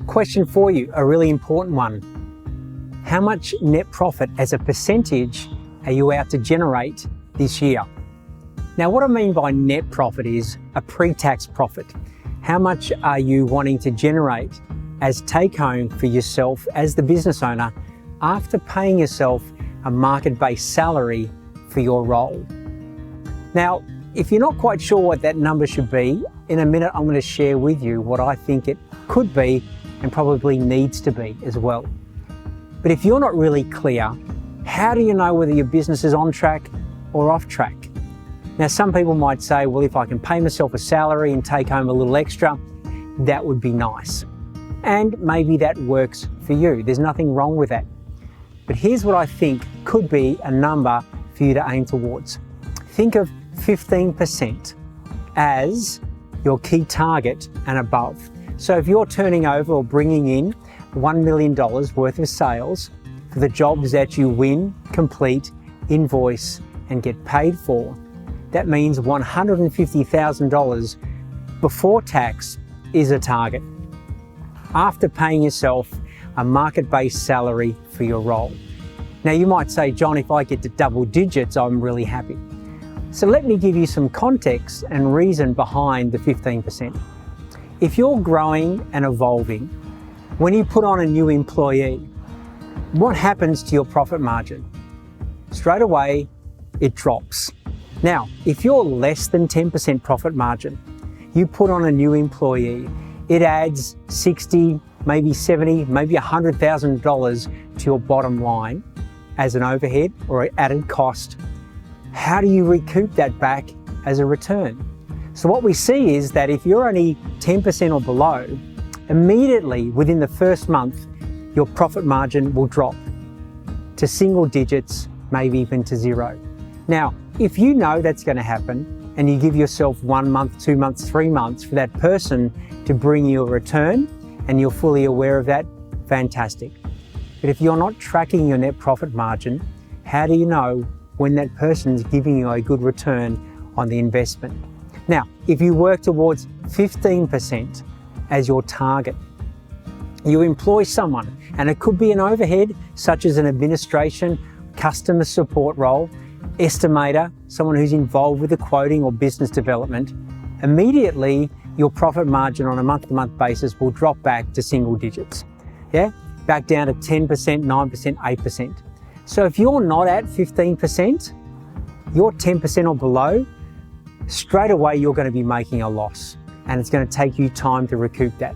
Question for you, a really important one. How much net profit as a percentage are you out to generate this year? Now, what I mean by net profit is a pre-tax profit. How much are you wanting to generate as take-home for yourself as the business owner after paying yourself a market-based salary for your role? Now, if you're not quite sure what that number should be, in a minute I'm going to share with you what I think it could be and probably needs to be as well. But if you're not really clear, how do you know whether your business is on track or off track? Now, some people might say, well, if I can pay myself a salary and take home a little extra, that would be nice. And maybe that works for you. There's nothing wrong with that. But here's what I think could be a number for you to aim towards. Think of 15% as your key target and above. So if you're turning over or bringing in $1 million worth of sales for the jobs that you win, complete, invoice, and get paid for, that means $150,000 before tax is a target, after paying yourself a market-based salary for your role. Now you might say, John, if I get to double digits, I'm really happy. So let me give you some context and reason behind the 15%. If you're growing and evolving, when you put on a new employee, what happens to your profit margin? Straight away, it drops. Now, if you're less than 10% profit margin, you put on a new employee, it adds 60, maybe 70, maybe $100,000 to your bottom line as an overhead or an added cost. How do you recoup that back as a return? So what we see is that if you're only 10% or below, immediately within the first month, your profit margin will drop to single digits, maybe even to zero. Now, if you know that's going to happen and you give yourself 1 month, 2 months, 3 months for that person to bring you a return and you're fully aware of that, fantastic. But if you're not tracking your net profit margin, how do you know when that person's giving you a good return on the investment? Now, if you work towards 15% as your target, you employ someone, and it could be an overhead such as an administration, customer support role, estimator, someone who's involved with the quoting or business development, immediately your profit margin on a month-to-month basis will drop back to single digits. Yeah, back down to 10%, 9%, 8%. So if you're not at 15%, you're 10% or below, straight away you're going to be making a loss, and it's going to take you time to recoup that.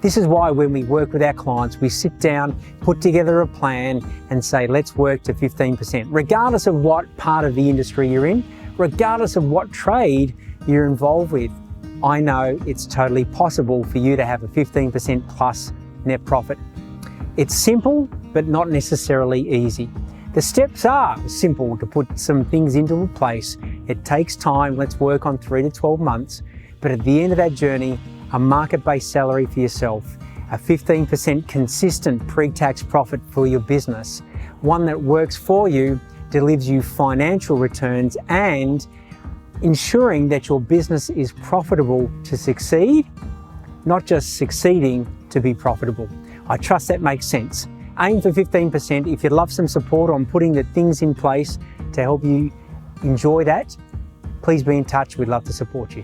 This is why when we work with our clients, we sit down, put together a plan and say, let's work to 15%, regardless of what part of the industry you're in, regardless of what trade you're involved with. I know it's totally possible for you to have a 15% plus net profit. It's simple, but not necessarily easy. The steps are simple to put some things into place. It takes time. Let's work on 3 to 12 months. But at the end of that journey, a market-based salary for yourself, a 15% consistent pre-tax profit for your business, one that works for you, delivers you financial returns, and ensuring that your business is profitable to succeed, not just succeeding to be profitable. I trust that makes sense. Aim for 15%. If you'd love some support on putting the things in place to help you enjoy that, please be in touch. We'd love to support you.